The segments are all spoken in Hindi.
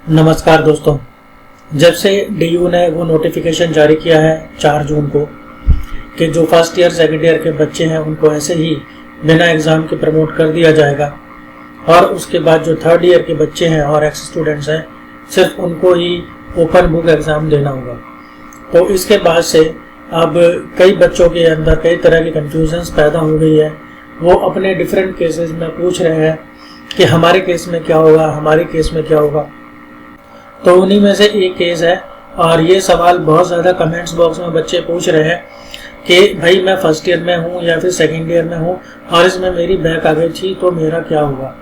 नमस्कार दोस्तों, जब से डीयू ने वो नोटिफिकेशन जारी किया है 4 जून को कि जो फर्स्ट ईयर सेकेंड ईयर के बच्चे हैं उनको ऐसे ही बिना एग्ज़ाम के प्रमोट कर दिया जाएगा और उसके बाद जो थर्ड ईयर के बच्चे हैं और एक्स स्टूडेंट्स हैं सिर्फ उनको ही ओपन बुक एग्ज़ाम देना होगा। तो इसके बाद से अब कई बच्चों के अंदर कई तरह की कन्फ्यूजन्स पैदा हो गई है। वो अपने डिफरेंट केसेस में पूछ रहे हैं कि हमारे केस में क्या होगा, हमारे केस में क्या होगा। तो उन्हीं में से एक केस है और ये सवाल बहुत ज़्यादा कमेंट्स बॉक्स में बच्चे पूछ रहे हैं कि भाई मैं फर्स्ट ईयर में हूँ या फिर सेकेंड ईयर में हूँ और इसमें मेरी बैक आ गई थी तो मेरा क्या होगा।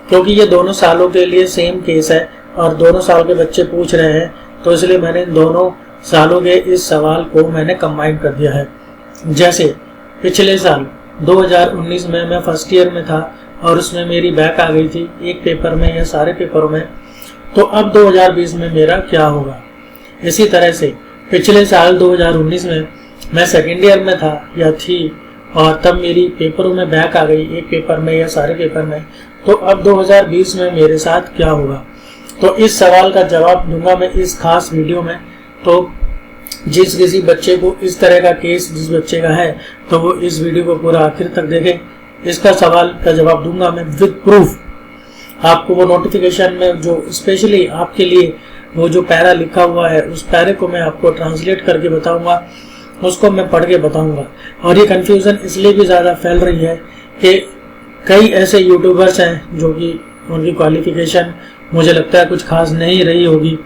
क्योंकि ये दोनों सालों के लिए सेम केस है और दोनों साल के बच्चे पूछ रहे हैं, तो इसलिए मैंने इन दोनों सालों के इस सवाल को मैंने कंबाइन कर दिया है। जैसे पिछले साल 2019 में मैं फर्स्ट ईयर में था और उसमें मेरी बैक आ गई थी एक पेपर में या सारे पेपरों में, तो अब 2020 में मेरा क्या होगा। इसी तरह से पिछले साल 2019 में मैं सेकेंड ईयर में था या थी और तब मेरी पेपरों में बैक आ गई एक पेपर में या सारे पेपर में, तो अब 2020 में मेरे साथ क्या होगा। तो इस सवाल का जवाब दूंगा मैं इस खास वीडियो में। तो जिस किसी बच्चे को इस तरह का केस जिस बच्चे का है तो वो इस वीडियो को पूरा आखिर तक देखे। इसका सवाल का जवाब दूंगा मैं विद प्रूफ। आपको वो नोटिफिकेशन में जो स्पेशली आपके लिए वो जो पैरा लिखा हुआ है उस पैरे को मैं आपको ट्रांसलेट करके बताऊंगा, उसको मैं पढ़ के बताऊंगा। और ये कंफ्यूजन इसलिए भी ज़्यादा फैल रही है कि कई ऐसे यूट्यूबर्स हैं जो कि उनकी क्वालिफिकेशन मुझे लगता है कुछ खास नहीं रही होगी,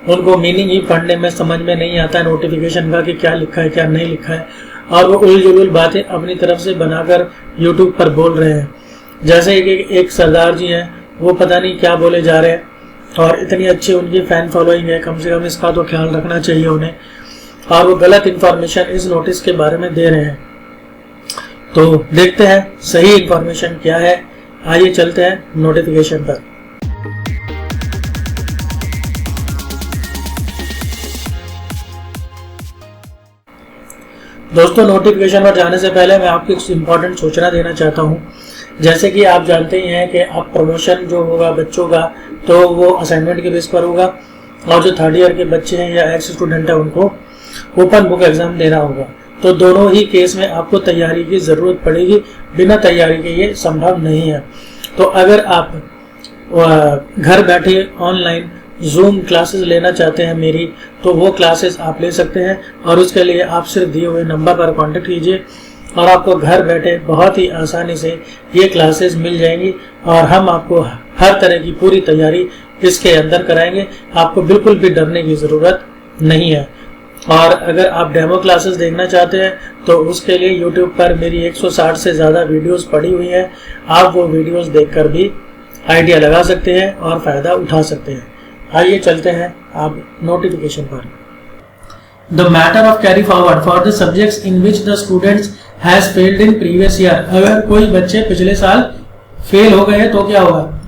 उनको मीनिंग ही पढ़ने में समझ में नहीं आता है नोटिफिकेशन का कि क्या लिखा है क्या नहीं लिखा है, और वो उल जुलूल बातें अपनी तरफ से बनाकर यूट्यूब पर बोल रहे हैं। जैसे एक सरदार जी हैं, वो पता नहीं क्या बोले जा रहे हैं और इतनी अच्छी उनकी फैन फॉलोइंग है, कम से कम इसका तो ख्याल रखना चाहिए उन्हें, और वो गलत इन्फॉर्मेशन इस नोटिस के बारे में दे रहे हैं। तो देखते हैं सही इन्फॉर्मेशन क्या है। आइए चलते हैं नोटिफिकेशन पर। दोस्तों, नोटिफिकेशन पर जाने से पहले मैं आपको कुछ इंपॉर्टेंट सूचना देना चाहता हूँ। जैसे कि आप जानते ही हैं कि अब प्रमोशन जो होगा बच्चों का तो वो असाइनमेंट के बेस पर होगा और जो थर्ड ईयर के बच्चे हैं या एक्स स्टूडेंट है उनको ओपन बुक एग्जाम देना होगा। तो दोनों ही केस में आपको तैयारी की ज़रूरत पड़ेगी, बिना तैयारी के ये संभव नहीं है। तो अगर आप घर बैठे ऑनलाइन जूम क्लासेस लेना चाहते हैं मेरी, तो वो क्लासेस आप ले सकते हैं और उसके लिए आप सिर्फ दिए हुए नंबर पर कांटेक्ट कीजिए और आपको घर बैठे बहुत ही आसानी से ये क्लासेस मिल जाएंगी और हम आपको हर तरह की पूरी तैयारी इसके अंदर कराएंगे। आपको बिल्कुल भी डरने की ज़रूरत नहीं है। और अगर आप डेमो क्लासेस देखना चाहते हैं तो उसके लिए YouTube पर मेरी 160 से ज़्यादा वीडियोस पड़ी हुई हैं। आप वो वीडियोस देखकर भी आइडिया लगा सकते हैं और फ़ायदा उठा सकते हैं। आइए चलते हैं आप नोटिफिकेशन पर। The matter of carry forward for the subjects in which the students has failed in previous year। अगर कोई बच्चे पिछले साल फेल हो गए तो क्या होगा।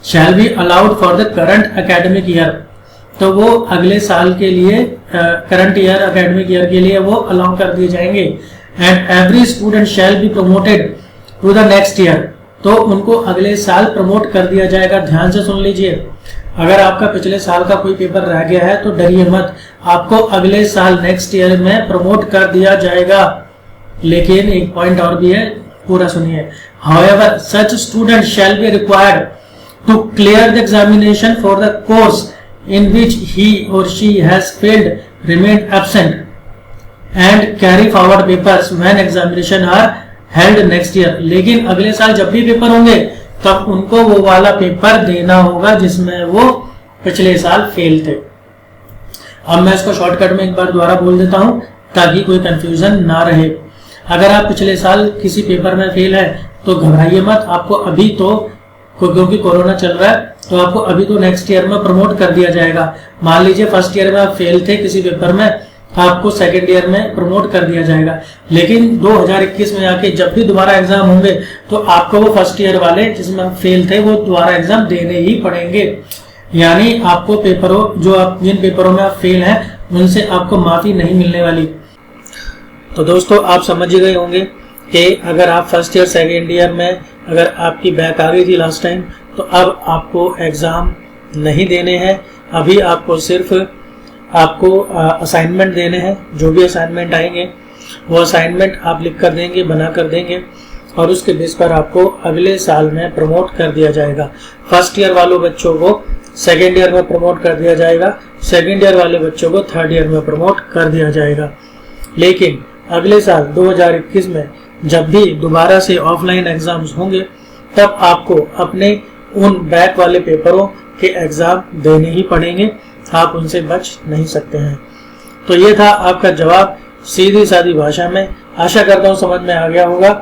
Shall be allowed for the current academic year। तो वो अगले साल के लिए करंट ईयर एकेडमिक ईयर के लिए वो अलाउ कर दिए जाएंगे। And every student shall be promoted to the next year. तो उनको अगले साल प्रमोट कर दिया जाएगा। ध्यान से सुन लीजिए, अगर आपका पिछले साल का कोई पेपर रह गया है तो डरिए मत, आपको अगले साल नेक्स्ट ईयर में प्रमोट कर दिया जाएगा। लेकिन एक पॉइंट और भी है, पूरा सुनिए। However, such student shall be required to clear the examination for the course in which he or she has failed, remained absent, and carry forward papers when examination are held next year। लेकिन अगले साल जब भी पेपर होंगे तब उनको वो वाला पेपर देना होगा जिसमें वो पिछले साल फेल थे। अब मैं इसको शॉर्टकट में एक बार दोबारा बोल देता हूँ ताकि कोई कंफ्यूजन ना रहे। अगर आप पिछले साल किसी पेपर में फेल है तो घबराइए मत, आपको अभी तो क्योंकि कोरोना चल रहा है तो आपको अभी तो नेक्स्ट ईयर में प्रमोट कर दिया जाएगा। मान लीजिए फर्स्ट ईयर में आप फेल थे किसी पेपर में, आपको सेकेंड ईयर में प्रमोट कर दिया जाएगा। लेकिन 2021 में आके जब भी दोबारा एग्जाम होंगे तो आपको वो फर्स्ट ईयर वाले जिसमें आप फेल थे वो दोबारा एग्जाम देने ही पड़ेंगे। यानी आपको पेपरों जो आप जिन पेपरों में आप फेल हैं उनसे आपको माफी नहीं मिलने वाली। तो दोस्तों, आप समझ गए होंगे कि अगर आप फर्स्ट ईयर सेकेंड ईयर में अगर आपकी बैक आ गई थी लास्ट टाइम तो अब आपको एग्ज़ाम नहीं देने हैं। अभी आपको सिर्फ असाइनमेंट देने हैं। जो भी असाइनमेंट आएंगे वो असाइनमेंट आप लिख कर देंगे, बना कर देंगे, और उसके बेस पर आपको अगले साल में प्रमोट कर दिया जाएगा। फर्स्ट ईयर वालों बच्चों को सेकेंड ईयर में प्रमोट कर दिया जाएगा, सेकेंड ईयर वाले बच्चों को थर्ड ईयर में प्रमोट कर दिया जाएगा। लेकिन अगले साल 2021 में जब भी दोबारा से ऑफलाइन एग्जाम्स होंगे तब आपको अपने उन बैक वाले पेपरों के एग्जाम देने ही पड़ेंगे, आप उनसे बच नहीं सकते हैं। तो ये था आपका जवाब सीधी सादी भाषा में। आशा करता हूँ समझ में आ गया होगा।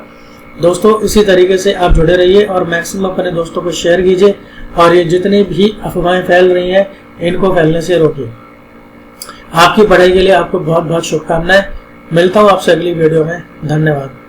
दोस्तों इसी तरीके से आप जुड़े रहिए और मैक्सिमम अपने दोस्तों को शेयर कीजिए, और ये जितनी भी अफवाहें फैल रही हैं इनको फैलने से रोकिए। आपकी पढ़ाई के लिए आपको बहुत बहुत शुभकामनाएं। मिलता हूँ आपसे अगली वीडियो में। धन्यवाद।